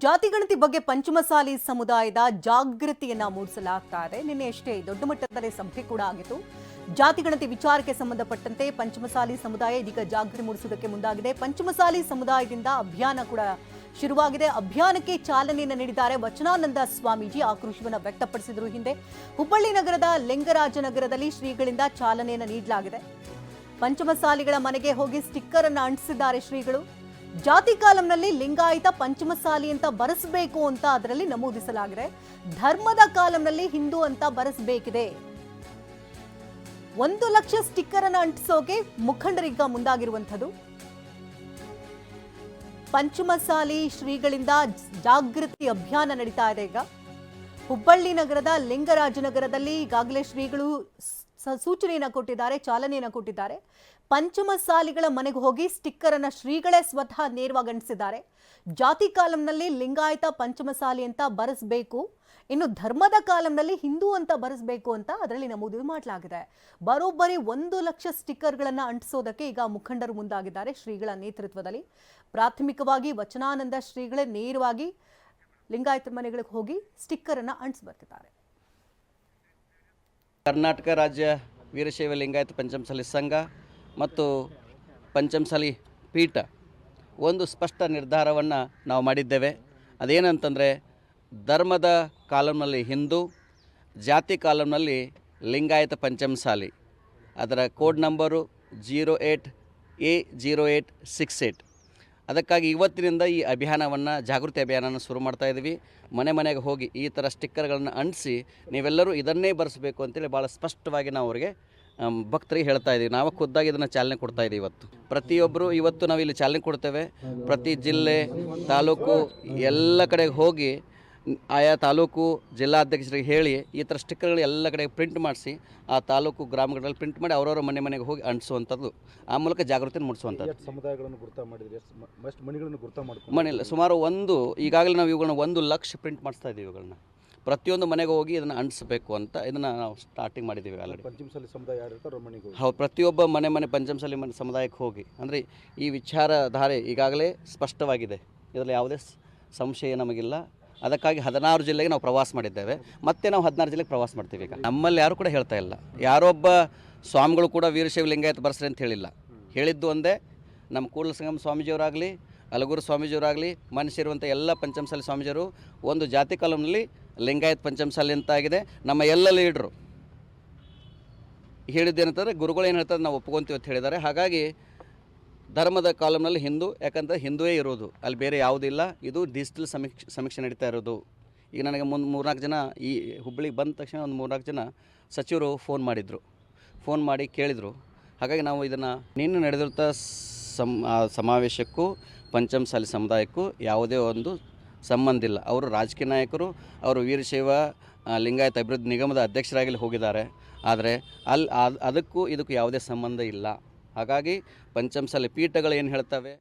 ಜಾತಿಗಣತಿ ಬಗ್ಗೆ ಪಂಚಮಸಾಲಿ ಸಮುದಾಯದ ಜಾಗೃತಿಯನ್ನ ಮೂಡಿಸಲಾಗ್ತಾ ಇದೆ. ನಿನ್ನೆಯಷ್ಟೇ ದೊಡ್ಡ ಮಟ್ಟದಲ್ಲಿ ಸಭೆ ಕೂಡ ಆಗಿತ್ತು. ಜಾತಿಗಣತಿ ವಿಚಾರಕ್ಕೆ ಸಂಬಂಧಪಟ್ಟಂತೆ ಪಂಚಮಸಾಲಿ ಸಮುದಾಯ ಇದೀಗ ಜಾಗೃತಿ ಮೂಡಿಸುವುದಕ್ಕೆ ಮುಂದಾಗಿದೆ. ಪಂಚಮಸಾಲಿ ಸಮುದಾಯದಿಂದ ಅಭಿಯಾನ ಕೂಡ ಶುರುವಾಗಿದೆ. ಅಭಿಯಾನಕ್ಕೆ ಚಾಲನೆಯನ್ನು ನೀಡಿದ್ದಾರೆ ವಚನಾನಂದ ಸ್ವಾಮೀಜಿ. ಆಕ್ರೋಶವನ್ನು ವ್ಯಕ್ತಪಡಿಸಿದರು. ಹಿಂದೆ ಹುಬ್ಬಳ್ಳಿ ನಗರದ ಲಿಂಗರಾಜನಗರದಲ್ಲಿ ಶ್ರೀಗಳಿಂದ ಚಾಲನೆಯನ್ನು ನೀಡಲಾಗಿದೆ. ಪಂಚಮಸಾಲಿಗಳ ಮನೆಗೆ ಹೋಗಿ ಸ್ಟಿಕ್ಕರ್ ಅನ್ನು ಅಂಟಿಸಿದ್ದಾರೆ ಶ್ರೀಗಳು. ಜಾತಿ ಕಾಲಂನಲ್ಲಿ ಲಿಂಗಾಯತ ಪಂಚಮಸಾಲಿ ಅಂತ ಬರೆಸಬೇಕು ಅಂತ ಅದರಲ್ಲಿ ನಮೂದಿಸಲಾಗಿದೆ. ಧರ್ಮದ ಕಾಲಂನಲ್ಲಿ ಹಿಂದೂ ಅಂತ ಬರೆಸಬೇಕಿದೆ. 1 ಲಕ್ಷ ಸ್ಟಿಕ್ಕರ್ ಅನ್ನು ಅಂಟಿಸೋಕೆ ಮುಖಂಡರೀಗ ಮುಂದಾಗಿರುವಂಥದ್ದು. ಪಂಚಮಸಾಲಿ ಶ್ರೀಗಳಿಂದ ಜಾಗೃತಿ ಅಭಿಯಾನ ನಡೀತಾ ಇದೆ. ಈಗ ಹುಬ್ಬಳ್ಳಿ ನಗರದ ಲಿಂಗರಾಜನಗರದಲ್ಲಿ ಈಗಾಗಲೇ ಶ್ರೀಗಳು ಸೂಚನೆಯನ್ನು ಕೊಟ್ಟಿದ್ದಾರೆ, ಚಾಲನೆಯನ್ನು ಕೊಟ್ಟಿದ್ದಾರೆ. ಪಂಚಮಸಾಲಿಗಳ ಮನೆಗೆ ಹೋಗಿ ಸ್ಟಿಕ್ಕರ್ ಅನ್ನ ಶ್ರೀಗಳೇ ಸ್ವತಃ ನೇರವಾಗಿ ಅಂಟಿಸಿದ್ದಾರೆ. ಜಾತಿ ಕಾಲಂನಲ್ಲಿ ಲಿಂಗಾಯತ ಪಂಚಮಸಾಲಿ ಅಂತ ಬರೆಸಬೇಕು, ಇನ್ನು ಧರ್ಮದ ಕಾಲಂನಲ್ಲಿ ಹಿಂದೂ ಅಂತ ಬರೆಸಬೇಕು ಅಂತ ಅದರಲ್ಲಿ ನಮೂದು ಮಾಡಲಾಗಿದೆ. ಬರೋಬ್ಬರಿ 1 ಲಕ್ಷ ಸ್ಟಿಕ್ಕರ್ಗಳನ್ನು ಅಂಟಿಸೋದಕ್ಕೆ ಈಗ ಮುಖಂಡರು ಮುಂದಾಗಿದ್ದಾರೆ ಶ್ರೀಗಳ ನೇತೃತ್ವದಲ್ಲಿ. ಪ್ರಾಥಮಿಕವಾಗಿ ವಚನಾನಂದ ಶ್ರೀಗಳೇ ನೇರವಾಗಿ ಲಿಂಗಾಯತ ಮನೆಗಳಿಗೆ ಹೋಗಿ ಸ್ಟಿಕ್ಕರ್ ಅನ್ನ ಅಂಟಿಸಿ ಬರ್ತಿದ್ದಾರೆ. ಕರ್ನಾಟಕ ರಾಜ್ಯ ವೀರಶೈವ ಲಿಂಗಾಯತ ಪಂಚಮಸಾಲಿ ಸಂಘ ಮತ್ತು ಪಂಚಮಸಾಲಿ ಪೀಠ ಒಂದು ಸ್ಪಷ್ಟ ನಿರ್ಧಾರವನ್ನು ನಾವು ಮಾಡಿದ್ದೇವೆ. ಅದೇನಂತಂದರೆ, ಧರ್ಮದ ಕಾಲಂನಲ್ಲಿ ಹಿಂದೂ, ಜಾತಿ ಕಾಲಂನಲ್ಲಿ ಲಿಂಗಾಯತ ಪಂಚಮಸಾಲಿ. ಅದರ ಕೋಡ್ ನಂಬರು 08A0868. ಅದಕ್ಕಾಗಿ ಇವತ್ತಿನಿಂದ ಈ ಅಭಿಯಾನವನ್ನು, ಜಾಗೃತಿ ಅಭಿಯಾನವನ್ನು ಶುರು ಮಾಡ್ತಾ ಇದ್ದೀವಿ. ಮನೆ ಮನೆಗೆ ಹೋಗಿ ಈ ಥರ ಸ್ಟಿಕ್ಕರ್ಗಳನ್ನು ಅಂಟಿಸಿ ನೀವೆಲ್ಲರೂ ಇದನ್ನೇ ಬರೆಸಬೇಕು ಅಂತೇಳಿ ಭಾಳ ಸ್ಪಷ್ಟವಾಗಿ ನಾವು ಅವರಿಗೆ ಭಕ್ತರಿಗೆ ಹೇಳ್ತಾ ಇದ್ದೀವಿ. ನಾವು ಖುದ್ದಾಗಿ ಇದನ್ನು ಚಾಲನೆ ಕೊಡ್ತಾ ಇದ್ದೀವಿ. ಪ್ರತಿಯೊಬ್ಬರು ಇವತ್ತು ನಾವು ಇಲ್ಲಿ ಚಾಲನೆ ಕೊಡ್ತೇವೆ. ಪ್ರತಿ ಜಿಲ್ಲೆ, ತಾಲೂಕು ಎಲ್ಲ ಕಡೆಗೆ ಹೋಗಿ ಆಯಾ ತಾಲೂಕು ಜಿಲ್ಲಾಧ್ಯಕ್ಷರಿಗೆ ಹೇಳಿ ಈ ಥರ ಸ್ಟಿಕ್ಕರ್ಗಳು ಎಲ್ಲ ಕಡೆ ಪ್ರಿಂಟ್ ಮಾಡಿಸಿ ಆ ತಾಲೂಕು ಗ್ರಾಮಗಳಲ್ಲಿ ಪ್ರಿಂಟ್ ಮಾಡಿ ಅವರವರ ಮನೆಗೆ ಹೋಗಿ ಅಂಟಿಸುವಂಥದ್ದು, ಆ ಮೂಲಕ ಜಾಗೃತಿ ಮೂಡಿಸುವಂಥದ್ದು. ಸಮುದಾಯಗಳನ್ನು ಗುರುತ ಮಾಡಿದರೆ ಮನೆಗಳನ್ನು ಗುರುತ ಮಾಡ್ಕೊಂಡು ಮನೆಯಲ್ಲಿ ಸುಮಾರು ಈಗಾಗಲೇ ನಾವು ಇವುಗಳನ್ನ 1 ಲಕ್ಷ ಪ್ರಿಂಟ್ ಮಾಡಿಸ್ತಾ ಇದ್ದೀವಿ. ಇವುಗಳನ್ನ ಪ್ರತಿಯೊಂದು ಮನೆಗೆ ಹೋಗಿ ಇದನ್ನು ಅಂಟಿಸಬೇಕು ಅಂತ ಇದನ್ನು ನಾವು ಸ್ಟಾರ್ಟಿಂಗ್ ಮಾಡಿದ್ದೀವಿ ಆಲ್ರೆಡಿ. ಪಂಚಮಸಾಲಿ ಸಮುದಾಯ ಯಾರು ಇರ್ತಾರೋ ಮನೆಗೆ ಹೋಗಿ, ಹೌದು, ಪ್ರತಿಯೊಬ್ಬ ಮನೆ ಪಂಚಮಸಾಲಿ ಸಮುದಾಯಕ್ಕೆ ಹೋಗಿ, ಅಂದರೆ ಈ ವಿಚಾರಧಾರೆ ಈಗಾಗಲೇ ಸ್ಪಷ್ಟವಾಗಿದೆ. ಇದರಲ್ಲಿ ಯಾವುದೇ ಸಂಶಯ ನಮಗಿಲ್ಲ. ಅದಕ್ಕಾಗಿ 16 ಜಿಲ್ಲೆಗೆ ನಾವು ಪ್ರವಾಸ ಮಾಡಿದ್ದೇವೆ. ಮತ್ತೆ ನಾವು 16 ಜಿಲ್ಲೆಗೆ ಪ್ರವಾಸ ಮಾಡ್ತೀವಿ. ಈಗ ನಮ್ಮಲ್ಲಿ ಯಾರು ಕೂಡ ಹೇಳ್ತಾ ಇಲ್ಲ, ಯಾರೊಬ್ಬ ಸ್ವಾಮಿಗಳು ಕೂಡ ವೀರಶೈವ ಲಿಂಗಾಯತ ಬರ್ಸ್ರಿ ಅಂತ ಹೇಳಿಲ್ಲ. ಹೇಳಿದ್ದು ಒಂದೇ, ನಮ್ಮ ಕೂಡಲ ಸಂಗಮ ಸ್ವಾಮೀಜಿಯವರಾಗಲಿ, ಅಲಗೂರು ಸ್ವಾಮೀಜಿಯವರಾಗಲಿ, ಮನುಷ್ಯರುವಂಥ ಎಲ್ಲ ಪಂಚಮಸಾಲಿ ಸ್ವಾಮೀಜಿಯವರು ಒಂದು ಜಾತಿ ಕಾಲಂನಲ್ಲಿ ಲಿಂಗಾಯತ ಪಂಚಮಸಾಲಿ ಅಂತ ಆಗಿದೆ. ನಮ್ಮ ಎಲ್ಲ ಲೀಡ್ರು ಹೇಳಿದ್ದೇನಂತಂದರೆ, ಗುರುಗಳು ಏನು ಹೇಳ್ತಾರೆ ನಾವು ಒಪ್ಕೊತೀವಿ ಅಂತ ಹೇಳಿದ್ದಾರೆ. ಹಾಗಾಗಿ ಧರ್ಮದ ಕಾಲಂನಲ್ಲಿ ಹಿಂದೂ, ಯಾಕಂದರೆ ಹಿಂದುವೇ ಇರೋದು, ಅಲ್ಲಿ ಬೇರೆ ಯಾವುದೂ ಇಲ್ಲ. ಇದು ಡಿಜಿಟಲ್ ಸಮೀಕ್ಷೆ ನಡೀತಾ ಇರೋದು. ಈಗ ನನಗೆ 3-4 ಜನ ಈ ಹುಬ್ಬಳ್ಳಿಗೆ ಬಂದ ತಕ್ಷಣ ಒಂದು 3-4 ಜನ ಸಚಿವರು ಫೋನ್ ಮಾಡಿ ಕೇಳಿದರು. ಹಾಗಾಗಿ ನಾವು ಇದನ್ನು ನಿನ್ನೆ ನಡೆದಿರುತ್ತ ಸಮಾವೇಶಕ್ಕೂ ಪಂಚಮಸಾಲಿ ಸಮುದಾಯಕ್ಕೂ ಯಾವುದೇ ಒಂದು ಸಂಬಂಧ ಇಲ್ಲ. ಅವರು ರಾಜಕೀಯ ನಾಯಕರು, ಅವರು ವೀರಶೈವ ಲಿಂಗಾಯತ ಅಭಿವೃದ್ಧಿ ನಿಗಮದ ಅಧ್ಯಕ್ಷರಾಗಿ ಹೋಗಿದ್ದಾರೆ. ಆದರೆ ಅದಕ್ಕೂ ಇದಕ್ಕೂ ಯಾವುದೇ ಸಂಬಂಧ ಇಲ್ಲ. ಹಾಗಾಗಿ ಪಂಚಮಸಾಲಿ ಪೀಠಗಳು ಏನು ಹೇಳ್ತವೆ